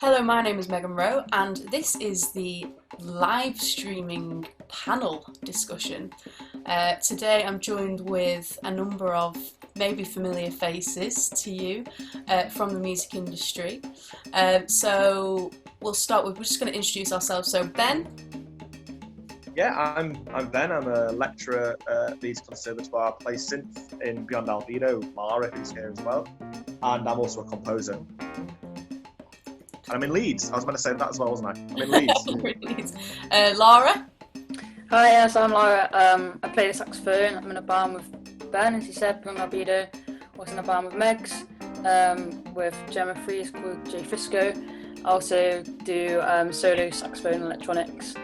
Hello, my name is Megan Rowe, and this is the live streaming panel discussion. Today I'm joined with a number of maybe familiar faces to you from the music industry. So we'll start with, we're just going to introduce ourselves. So Ben. Yeah, I'm Ben. I'm a lecturer at Leeds Conservatoire, play synth in Beyond Albedo. Lara, who's here as well, and I'm also a composer. And I'm in Leeds. I was going to say that as well, wasn't I? I'm in Leeds. You're in Leeds. Lara. Hi, yes, I'm Lara. I play the saxophone. I'm in a band with Ben, as he said, Beyond Albedo. I was in a band with Megs, with Gemma Fries called J Fisco. I also do solo saxophone and electronics.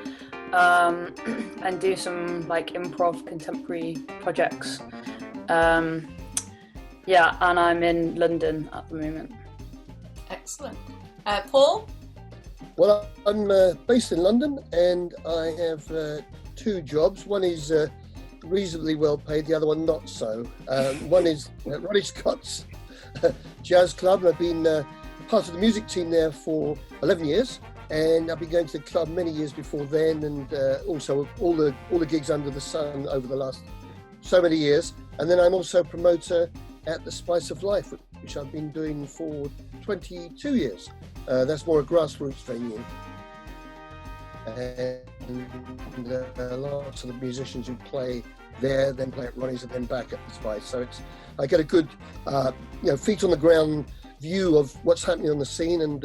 And do some like improv contemporary projects. Yeah, and I'm in London at the moment. Excellent. Paul? Well, I'm based in London and I have two jobs. One is reasonably well paid, the other one not so. One is Ronnie Scott's Jazz Club. I've been part of the music team there for 11 years. And I've been going to the club many years before then, and also all the gigs under the sun over the last so many years. And then I'm also a promoter at the Spice of Life, which I've been doing for 22 years. That's more a grassroots venue. And lots of the musicians who play there then play at Ronnie's and then back at the Spice. So I get a good, feet on the ground view of what's happening on the scene and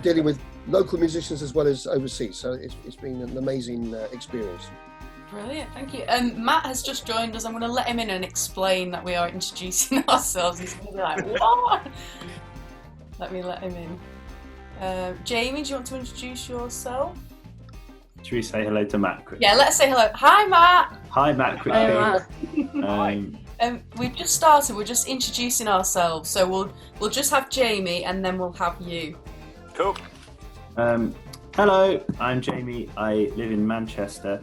dealing with local musicians as well as overseas, so it's been an amazing experience. Brilliant, thank you. Matt has just joined us. I'm going to let him in and explain that we are introducing ourselves. He's going to be like, what? Let me let him in. Jamie, do you want to introduce yourself? Should we say hello to Matt quickly? Yeah, let's say hello. Hi, Matt. Hi, Matt quickly. Hi, Matt. We've just started. We're just introducing ourselves, so we'll just have Jamie and then we'll have you. Cool. Hello, I'm Jamie. I live in Manchester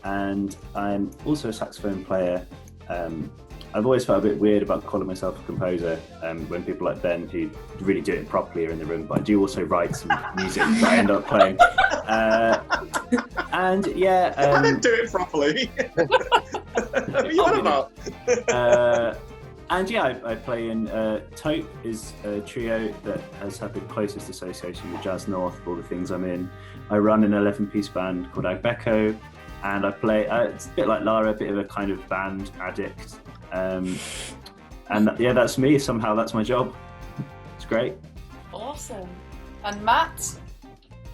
and I'm also a saxophone player. I've always felt a bit weird about calling myself a composer when people like Ben, who really do it properly, are in the room, but I do also write some music that I end up playing. And yeah... I didn't do it properly. What are you on about? And yeah, I play in Taupe is a trio that has had the closest association with Jazz North, all the things I'm in. I run an 11-piece band called Agbeko, and I play, it's a bit like Lara, a bit of a kind of band addict. And that's me, somehow that's my job. It's great. Awesome. And Matt?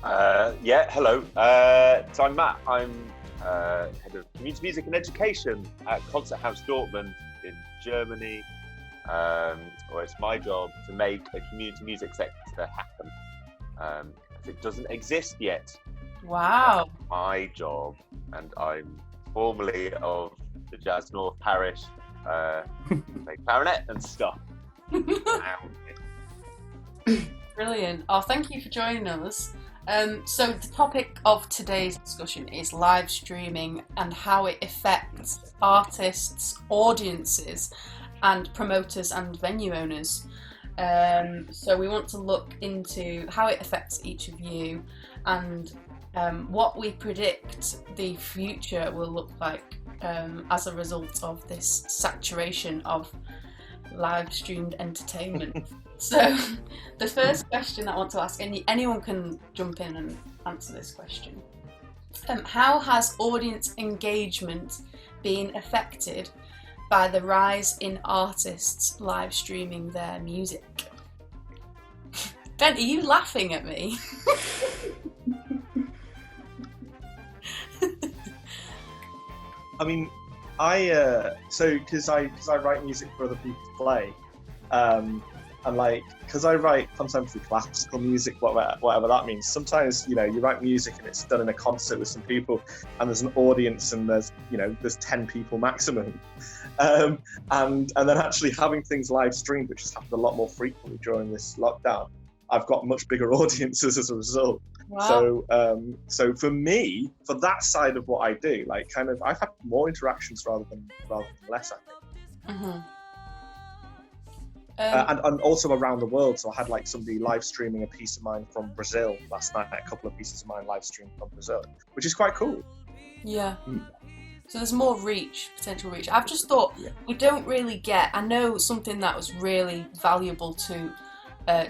Hello. So I'm Matt. I'm head of community music and education at Concert House Dortmund in Germany, where it's my job to make a community music sector happen. As it doesn't exist yet. Wow. That's my job, and I'm formerly of the Jazz North Parish, play clarinet and stuff. Brilliant. Oh, thank you for joining us. So the topic of today's discussion is live streaming and how it affects artists, audiences, and promoters and venue owners. So we want to look into how it affects each of you and what we predict the future will look like as a result of this saturation of live streamed entertainment. So the first question I want to ask, anyone can jump in and answer this question. How has audience engagement been affected by the rise in artists live streaming their music? Ben, are you laughing at me? I mean, because I write music for other people to play, and because I write contemporary classical music, whatever that means. Sometimes you write music and it's done in a concert with some people, and there's an audience and there's 10 people maximum, and then actually having things live streamed, which has happened a lot more frequently during this lockdown. I've got much bigger audiences as a result. Wow. So for me, for that side of what I do, I've had more interactions rather than less, I think. Mm-hmm. and also around the world. So I had like somebody live streaming a piece of mine from Brazil last night, a couple of pieces of mine live streamed from Brazil, which is quite cool. Yeah. So there's more potential reach. I've just thought we don't really get, I know something that was really valuable to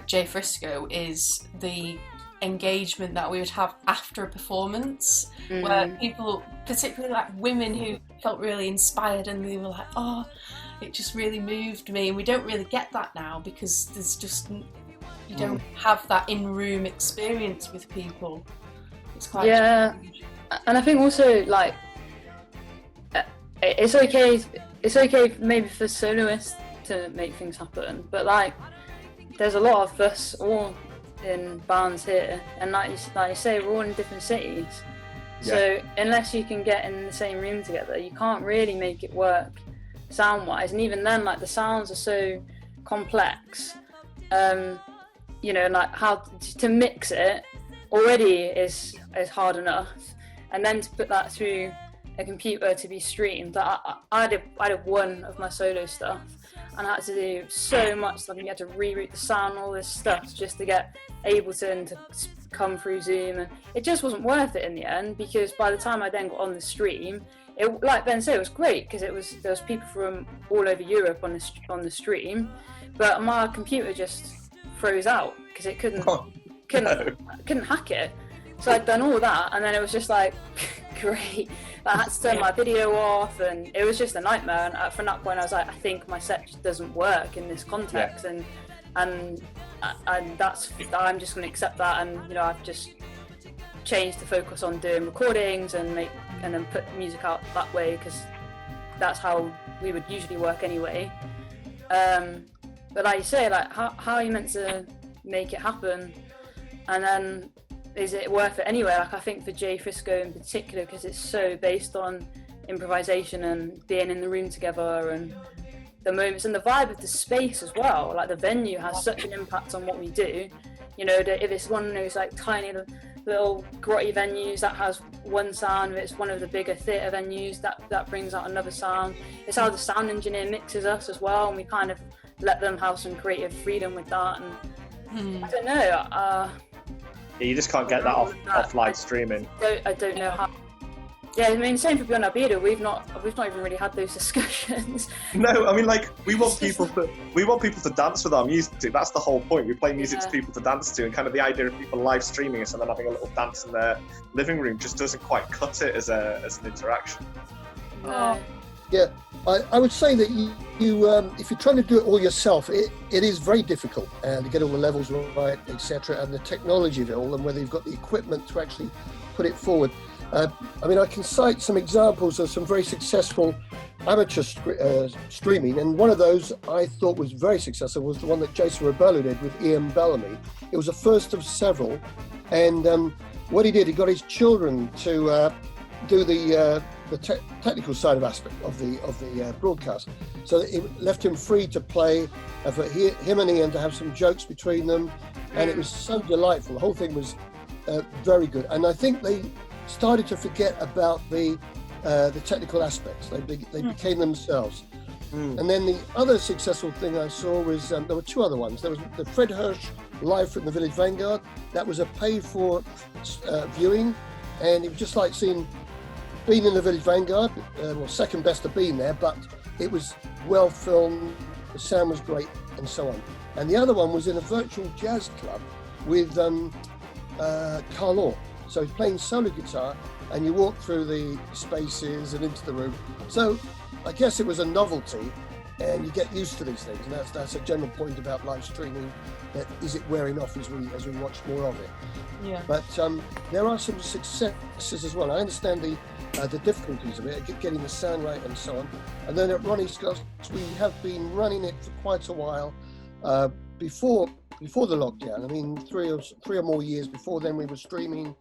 Jay Frisco is the engagement that we would have after a performance, where people, particularly like women who felt really inspired and they were like, oh, it just really moved me. And we don't really get that now because there's just, you don't have that in-room experience with people. It's quite strange. And I think also like it's okay maybe for soloists to make things happen, but like there's a lot of us all in bands here, and like you say, we're all in different cities. So unless you can get in the same room together, you can't really make it work sound wise. And even then, like the sounds are so complex, you know, like how to mix it already is hard enough, and then to put that through a computer to be streamed. I did one of my solo stuff, and I had to do so much stuff. You had to reroute the sound, all this stuff, just to get Ableton to come through Zoom, and it just wasn't worth it in the end, because by the time I then got on the stream, it, like Ben said, it was great because there was people from all over Europe on the stream, but my computer just froze out because it couldn't hack it. So I'd done all that, and then it was just like great. I had to turn my video off, and it was just a nightmare. And from that point, I was like, I think my set just doesn't work in this context, and that's, I'm just going to accept that. And you know, I've just changed to focus on doing recordings and then put music out that way, because that's how we would usually work anyway. But like you say, like how are you meant to make it happen? And then is it worth it anyway? Like I think for Jay Frisco in particular, because it's so based on improvisation and being in the room together and the moments and the vibe of the space as well. Like the venue has such an impact on what we do. You know, if it's one of those like tiny little grotty venues that has one sound, if it's one of the bigger theatre venues that brings out another sound. It's how the sound engineer mixes us as well, and we kind of let them have some creative freedom with that. And I don't know. You just can't get that off live streaming. I don't know how. Yeah, I mean, same for Beyond Albedo. We've not even really had those discussions. No, I mean, like we want people to dance with our music. That's the whole point. We play music to people to dance to, and kind of the idea of people live streaming us and then having a little dance in their living room just doesn't quite cut it as an interaction. Yeah, I would say that you if you're trying to do it all yourself, it is very difficult to get all the levels right, etc., and the technology of it all, and whether you've got the equipment to actually put it forward. I mean, I can cite some examples of some very successful amateur streaming, and one of those I thought was very successful was the one that Jason Rebello did with Ian Bellamy. It was the first of several, and what he did, he got his children to do the technical side of aspect of the broadcast. So it left him free to play, for him and Ian to have some jokes between them, and it was so delightful. The whole thing was very good, and I think they started to forget about the technical aspects. They became themselves. And then the other successful thing I saw was there were two other ones. There was the Fred Hirsch live from the Village Vanguard. That was a paid-for viewing, and it was just like being in the Village Vanguard. Well, second best to being there, but it was well filmed. The sound was great, and so on. And the other one was in a virtual jazz club with Carl Orr. So he's playing solo guitar, and you walk through the spaces and into the room. So I guess it was a novelty, and you get used to these things. And that's a general point about live streaming. That is it wearing off as we watch more of it? Yeah. But there are some successes as well. I understand the difficulties of it, getting the sound right and so on. And then at Ronnie Scott's, we have been running it for quite a while. Before the lockdown, I mean, three or more years before then, we were streaming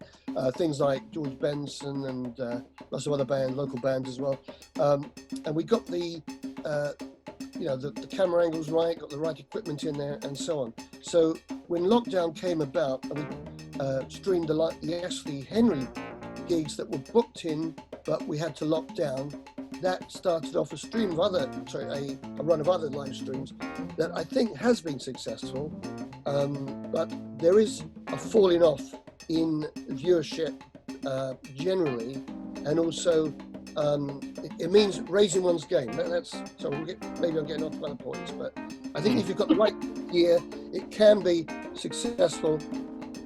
things like George Benson and lots of other local bands as well. And we got the camera angles right, got the right equipment in there, and so on. So when lockdown came about, we streamed the Ashley Henry gigs that were booked in, but we had to lock down. that started off a run of other live streams that I think has been successful, but there is a falling off in viewership generally, and also it means raising one's game. Maybe I'm getting off other points, but I think if you've got the right gear, it can be successful.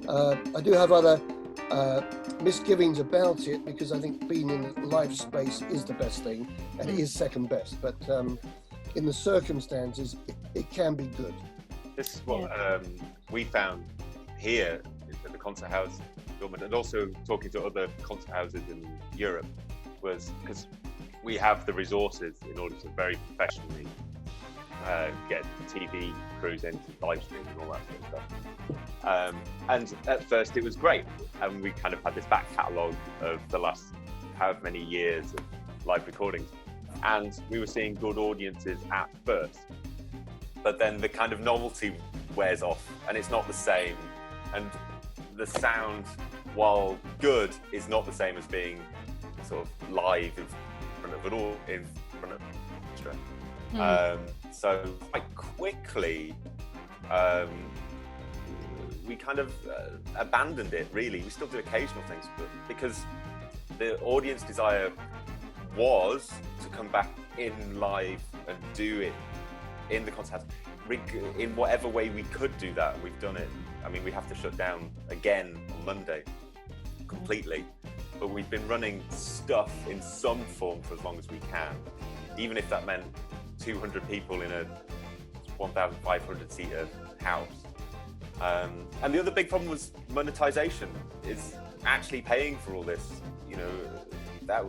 I do have other misgivings about it, because I think being in the live space is the best thing, and it is second best. But in the circumstances, it can be good. This is what we found here at the concert house, and also talking to other concert houses in Europe, was because we have the resources in order to very professionally get TV crews into live stream and all that sort of stuff. And at first it was great, and we kind of had this back catalogue of the last however many years of live recordings, and we were seeing good audiences at first, but then the kind of novelty wears off and it's not the same, and the sound, while good, is not the same as being sort of live in front of an orchestra. So quite quickly we kind of abandoned it, really. We still do occasional things, but because the audience desire was to come back in live and do it in the concert house in whatever way we could do that, and we've done it. I mean, we have to shut down again on Monday completely, but we've been running stuff in some form for as long as we can, even if that meant 200 people in a 1,500 seater house. And the other big problem was monetization, is actually paying for all this. You know, that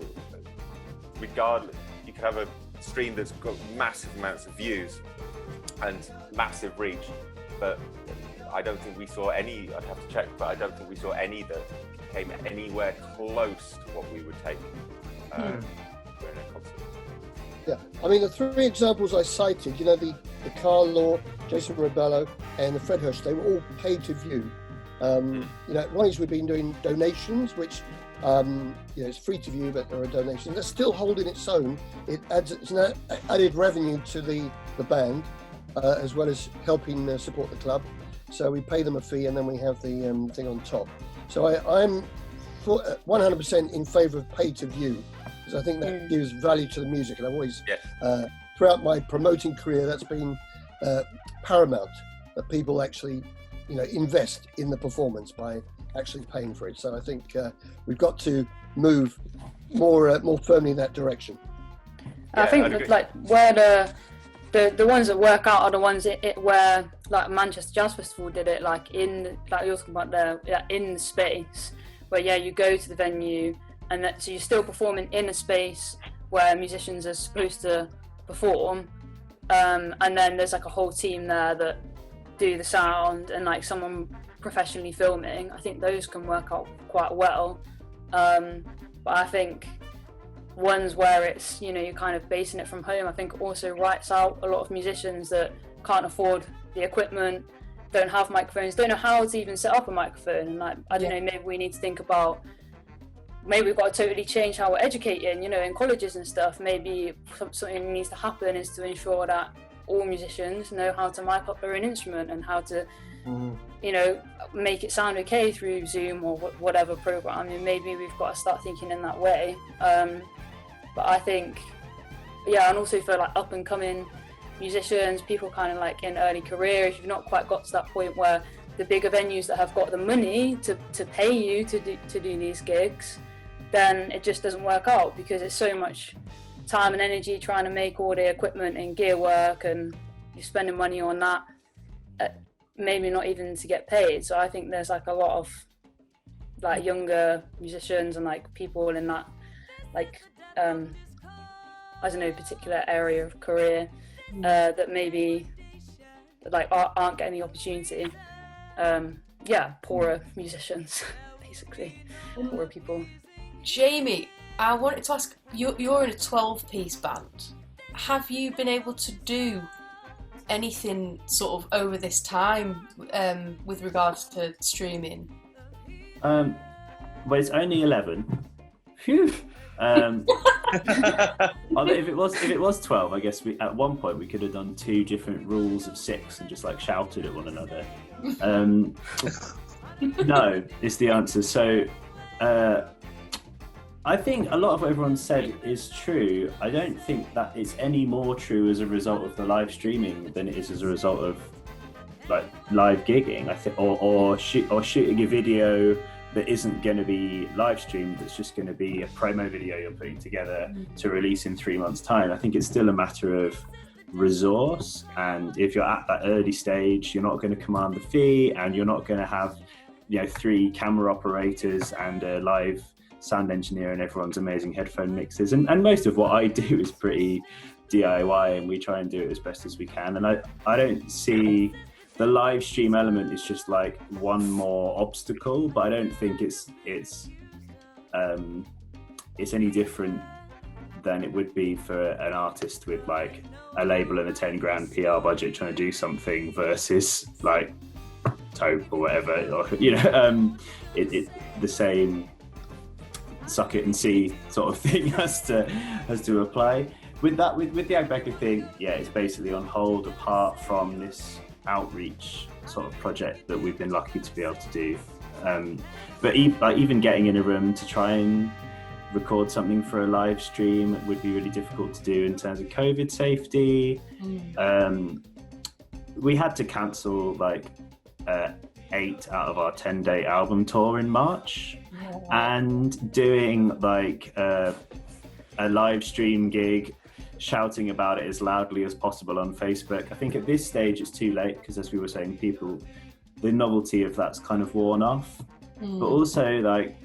regardless, you could have a stream that's got massive amounts of views and massive reach, but I don't think we saw any, I'd have to check, but I don't think we saw any that came anywhere close to what we would take during a concert. Yeah, I mean, the three examples I cited, you know, the Carl Law, Jason Rebello, and the Fred Hirsch, they were all paid to view. You know, one is we've been doing donations, which, you know, it's free to view, but there are donations. They're still holding its own. It's an added revenue to the band, as well as helping support the club. So we pay them a fee, and then we have the thing on top. So I'm 100% in favour of pay to view, because I think that gives value to the music, and I've always, throughout my promoting career, that's been paramount, that people actually, you know, invest in the performance by actually paying for it. So I think we've got to move more firmly in that direction. I think that, like, where the ones that work out are the ones where, like, Manchester Jazz Festival did it, like you're talking about in the space where you go to the venue, and so you're still performing in a space where musicians are supposed to perform, and then there's like a whole team there that do the sound, and like someone professionally filming. I think those can work out quite well, but I think ones where it's, you know, you're kind of basing it from home, I think also writes out a lot of musicians that can't afford the equipment, don't have microphones, don't know how to even set up a microphone, and like, I don't know, maybe we need to think about, maybe we've got to totally change how we're educating, you know, in colleges and stuff. Maybe something needs to happen is to ensure that all musicians know how to mic up their own instrument and how to, you know, make it sound okay through Zoom or whatever program. And maybe we've got to start thinking in that way. But I think, and also for like up and coming musicians, people kind of like in early career, if you've not quite got to that point where the bigger venues that have got the money to pay you to do these gigs, then it just doesn't work out, because it's so much time and energy trying to make all the equipment and gear work, and you're spending money on that, maybe not even to get paid. So I think there's like a lot of like younger musicians and like people in that, like I don't know, particular area of career that maybe like aren't getting the opportunity. Poorer musicians, basically, poorer people. Jamie, I wanted to ask, you're in a 12-piece band. Have you been able to do anything sort of over this time with regards to streaming? Well, it's only 11. Phew. Although if it was 12, I guess at one point we could have done 2 different rules of 6 and just like shouted at one another. No, is the answer. So I think a lot of what everyone said is true. I don't think that it's any more true as a result of the live streaming than it is as a result of like live gigging. I think, or shooting a video that isn't going to be live streamed. That's just going to be a promo video you're putting together to release in 3 months' time. I think it's still a matter of resource, and if you're at that early stage, you're not going to command the fee, and you're not going to have 3 camera operators and a live sound engineer and everyone's amazing headphone mixes, and most of what I do is pretty DIY, and we try and do it as best as we can. And I don't see the live stream element is just like one more obstacle, but I don't think it's any different than it would be for an artist with like a label and a 10 grand PR budget trying to do something versus like Taupe or whatever, or it the same suck it and see sort of thing has to apply with that. With the Agbeka thing, it's basically on hold apart from this outreach sort of project that we've been lucky to be able to do. But even getting in a room to try and record something for a live stream would be really difficult to do in terms of COVID safety. We had to cancel like 8 out of our 10-day album tour in March, and doing like a live stream gig, shouting about it as loudly as possible on Facebook. I think at this stage it's too late because, as we were saying, the novelty of that's kind of worn off. But also, like,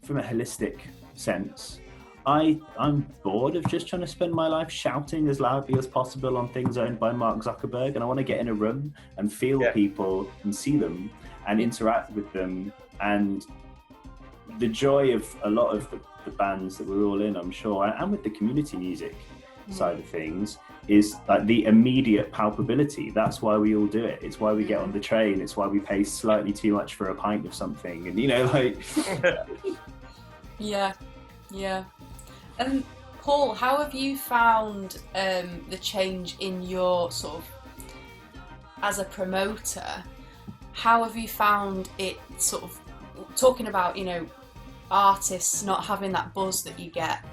from a holistic sense, I'm bored of just trying to spend my life shouting as loudly as possible on things owned by Mark Zuckerberg, and I want to get in a room and feel people and see them and interact with them. And the joy of a lot of the bands that we're all in, I'm sure, and with the community music side of things, is like the immediate palpability. That's why we all do it. It's why we get on the train. It's why we pay slightly too much for a pint of something, and yeah. And Paul, how have you found the change in your sort of, as a promoter, how have you found it sort of, talking about, artists not having that buzz that you get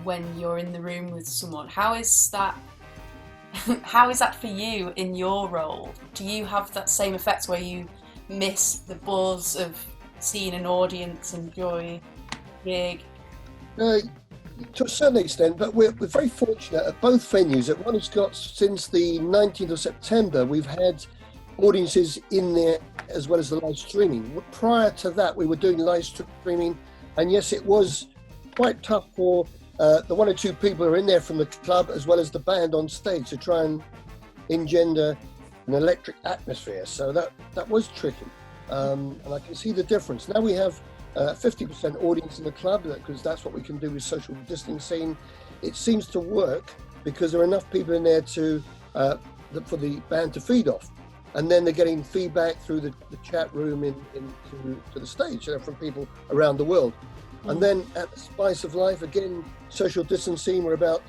when you're in the room with someone? How is that for you in your role? Do you have that same effect where you miss the buzz of seeing an audience enjoy a gig? To a certain extent, but we're very fortunate at both venues. At Ronnie Scott's, since the 19th of September, we've had audiences in there as well as the live streaming. Prior to that, we were doing live streaming, and yes, it was quite tough for the 1 or 2 people who are in there from the club as well as the band on stage to try and engender an electric atmosphere. So that was tricky, and I can see the difference. Now we have 50% audience in the club, because that's what we can do with social distancing. It seems to work because there are enough people in there for the band to feed off, and then they're getting feedback through the chat room to the stage from people around the world. And then at the Spice of Life, again, social distancing, we're about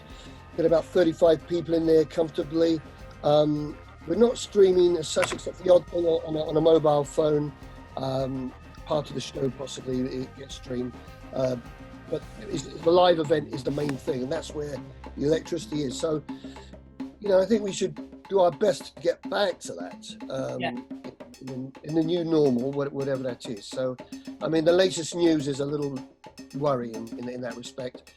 35 people in there comfortably. We're not streaming as such, except for the odd thing on a mobile phone. Part of the show possibly it gets streamed, but the live event is the main thing, and that's where the electricity is. So, I think we should do our best to get back to that in the new normal, whatever that is. So, I mean, the latest news is a little worrying in that respect,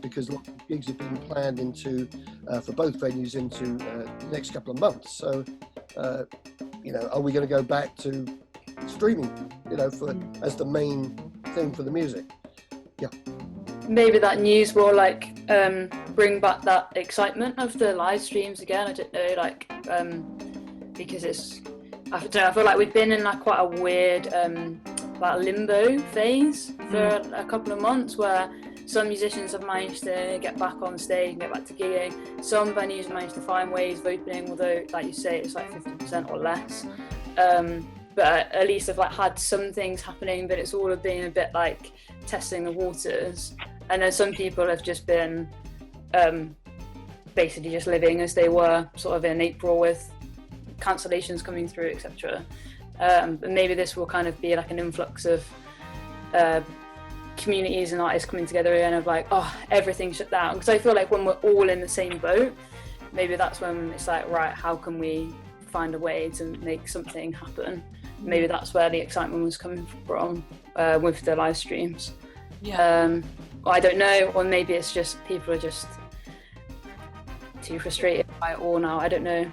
because lots of gigs have been planned for both venues into the next couple of months. So, are we going to go back to streaming, as the main thing for the music? Maybe that news will bring back that excitement of the live streams again. I don't know, because I feel like we've been in quite a weird limbo phase for a couple of months, where some musicians have managed to get back on stage and get back to gigging. Some venues have managed to find ways of opening, although, like you say, it's 50% or less. But at least I've had some things happening, but it's all been a bit testing the waters. And then some people have just been basically just living as they were sort of in April with cancellations coming through, etc. And maybe this will kind of be like an influx of communities and artists coming together and of like, oh, everything shut down. Because I feel like when we're all in the same boat, maybe that's when it's like, right, how can we find a way to make something happen? Maybe that's where the excitement was coming from with the live streams. Yeah. Or I don't know, or maybe it's just people are just too frustrated by it all now. I don't know.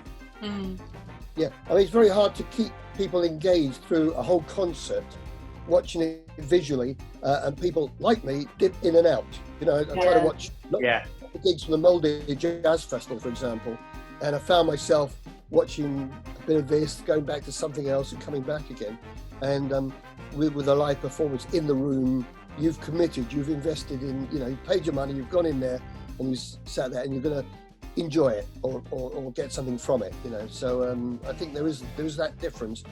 Yeah, I mean, it's very hard to keep people engaged through a whole concert, watching it visually, and people like me dip in and out. You know, I try to watch the gigs from the Moldy Jazz Festival, for example, and I found myself watching a bit of this, going back to something else, and coming back again. And with a live performance in the room, you've committed, you've invested in, you know, you paid your money, you've gone in there, and you sat there, and you're going to enjoy it or get something from it, you know. So I think there is that difference,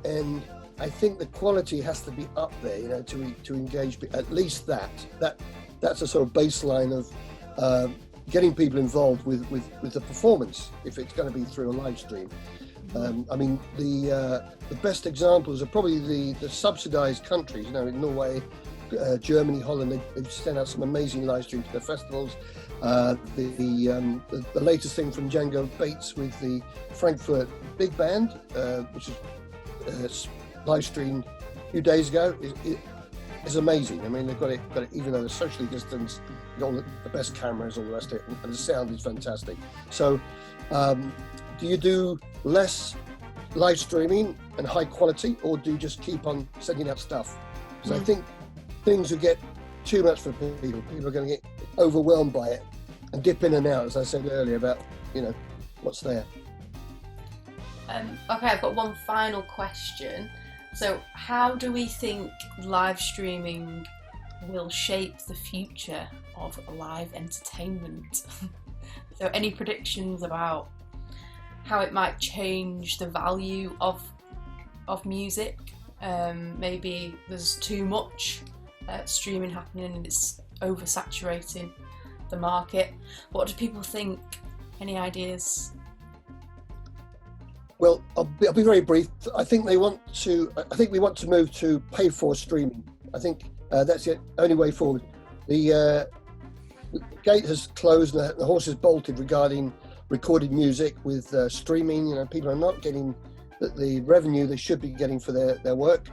and I think the quality has to be up there, you know, to engage at least that's a sort of baseline of getting people involved with the performance if it's going to be through a live stream. I mean, the best examples are probably the subsidized countries, you know, in Norway, Germany, Holland. They've sent out some amazing live streams to their festivals. The latest thing from Django Bates with the Frankfurt Big Band, which is live streamed a few days ago, is amazing. I mean, they've got it, even though they're socially distanced, you've got all the best cameras, all the rest of it, and the sound is fantastic. So, do you do less live streaming and high quality, or do you just keep on sending out stuff? Because I think things will get too much for people. People are going to get overwhelmed by it and dip in and out, as I said earlier, about, you know, what's there. Okay, I've got one final question. So how do we think live streaming will shape the future of live entertainment? So any predictions about how it might change the value of music? Maybe there's too much streaming happening and it's oversaturating the market. What do people think? Any ideas? Well, I'll be very brief. I think we want to move to pay for streaming. I think that's the only way forward. The gate has closed and the horse has bolted regarding recorded music with streaming. You know, people are not getting the revenue they should be getting for their work.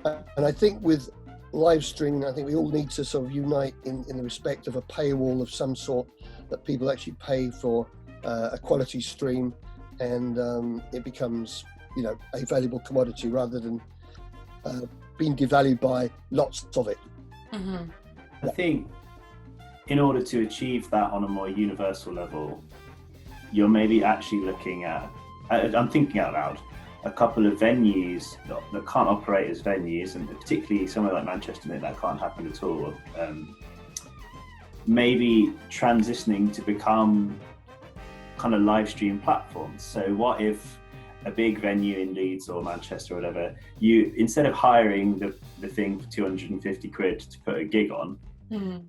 And I think with live streaming, I think we all need to sort of unite in the respect of a paywall of some sort, that people actually pay for a quality stream, and it becomes, you know, a valuable commodity rather than being devalued by lots of it. I think in order to achieve that on a more universal level, you're maybe actually looking at, I'm thinking out loud, a couple of venues that can't operate as venues, and particularly somewhere like Manchester, that can't happen at all. Maybe transitioning to become kind of live stream platforms. So what if a big venue in Leeds or Manchester or whatever, you, instead of hiring the thing for 250 quid to put a gig on,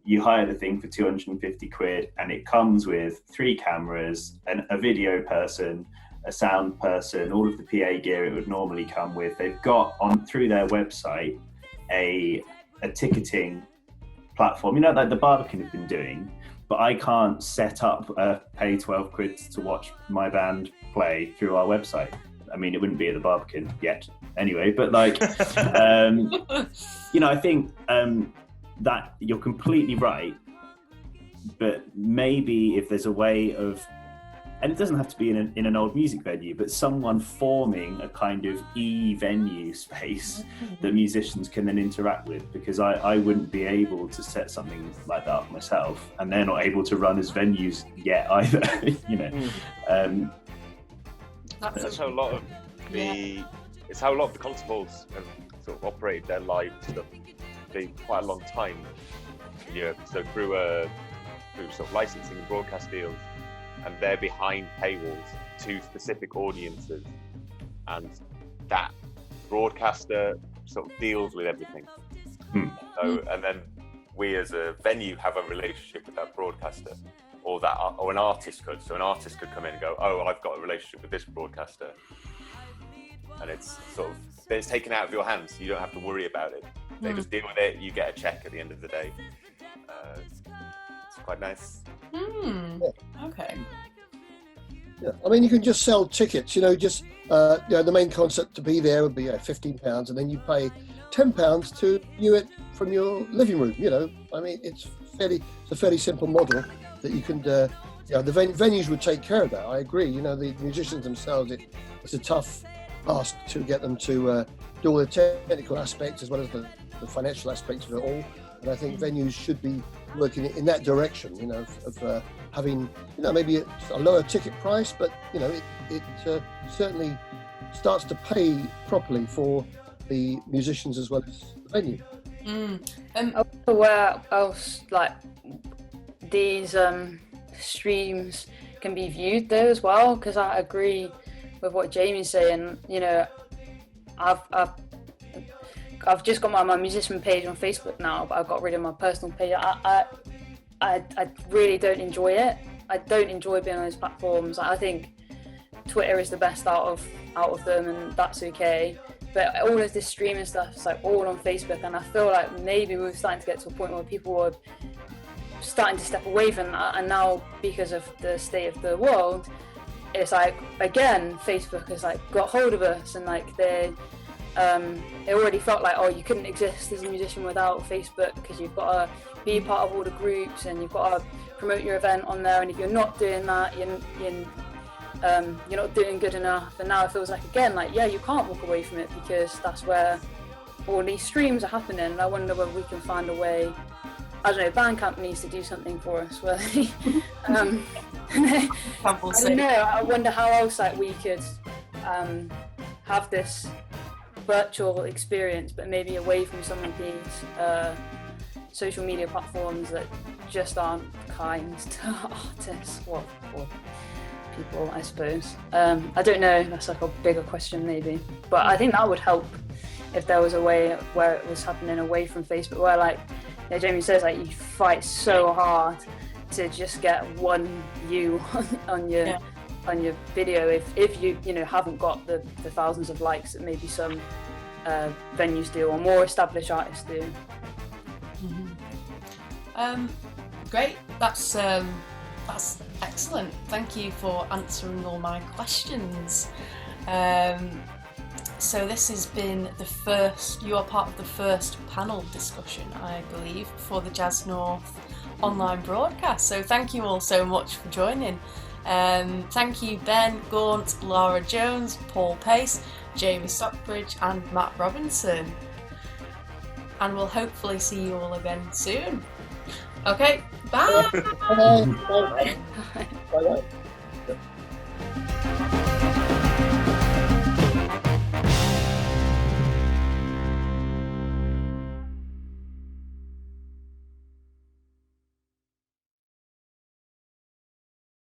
you hire the thing for 250 quid and it comes with 3 cameras and a video person, a sound person, all of the PA gear it would normally come with. They've got on through their website a ticketing platform, you know, like the Barbican have been doing, but I can't set up pay 12 quid to watch my band play through our website. I mean, it wouldn't be at the Barbican yet anyway, but like, you know, I think that you're completely right, but maybe if there's a way of, and it doesn't have to be in an old music venue, but someone forming a kind of e-venue space that musicians can then interact with, because I wouldn't be able to set something like that up myself, and they're not able to run as venues yet either, you know. That's how a lot of it's how a lot of the concert halls have sort of operated their live stuff for quite a long time. Yeah, so through sort of licensing and broadcast deals, and they're behind paywalls to specific audiences, and that broadcaster sort of deals with everything. So, and then we as a venue have a relationship with that broadcaster, or an artist could. So an artist could come in and go, oh, I've got a relationship with this broadcaster, and it's it's taken out of your hands. You don't have to worry about it. They just deal with it. You get a check at the end of the day. It's quite nice. Okay. Yeah, I mean, you can just sell tickets. Just the main concept to be there would be £15, and then you pay £10 to view it from your living room. I mean, it's a fairly simple model that you can. The venues would take care of that. I agree. The musicians themselves, it's a tough ask to get them to do all the technical aspects as well as the financial aspects of it all. And I think venues should be working in that direction. Of having maybe a lower ticket price, but it certainly starts to pay properly for the musicians as well as the venue. Where else these streams can be viewed though as well? Because I agree with what Jamie's saying. I've just got my musician page on Facebook now, but I've got rid of my personal page. I really don't enjoy it. I don't enjoy being on those platforms. I think Twitter is the best out of them, and that's okay. But all of this streaming stuff is all on Facebook, and I feel like maybe we're starting to get to a point where people are starting to step away from that. And now, because of the state of the world, it's again, Facebook has got hold of us, and they it already felt you couldn't exist as a musician without Facebook, because you've got to be part of all the groups and you've got to promote your event on there, and if you're not doing that, you're not doing good enough. And now it feels again you can't walk away from it, because that's where all these streams are happening. And I wonder whether we can find a way. I don't know, Bandcamp needs to do something for us where they, I don't know, I wonder how else we could have this virtual experience, but maybe away from some of these social media platforms that just aren't kind to artists or people, I suppose. I don't know, that's a bigger question maybe, but I think that would help if there was a way where it was happening away from Facebook, where Jamie says you fight so hard to just get one view on your video if you haven't got the thousands of likes that maybe some venues do or more established artists do. Great, that's excellent. Thank you for answering all my questions. So this has been you are part of the first panel discussion, I believe, for the Jazz North online broadcast. So thank you all so much for joining. Thank you Ben Gaunt, Laura Jones, Paul Pace, Jamie Stockbridge and Matt Robinson. And we'll hopefully see you all again soon. Okay, bye! Bye. Bye. Bye.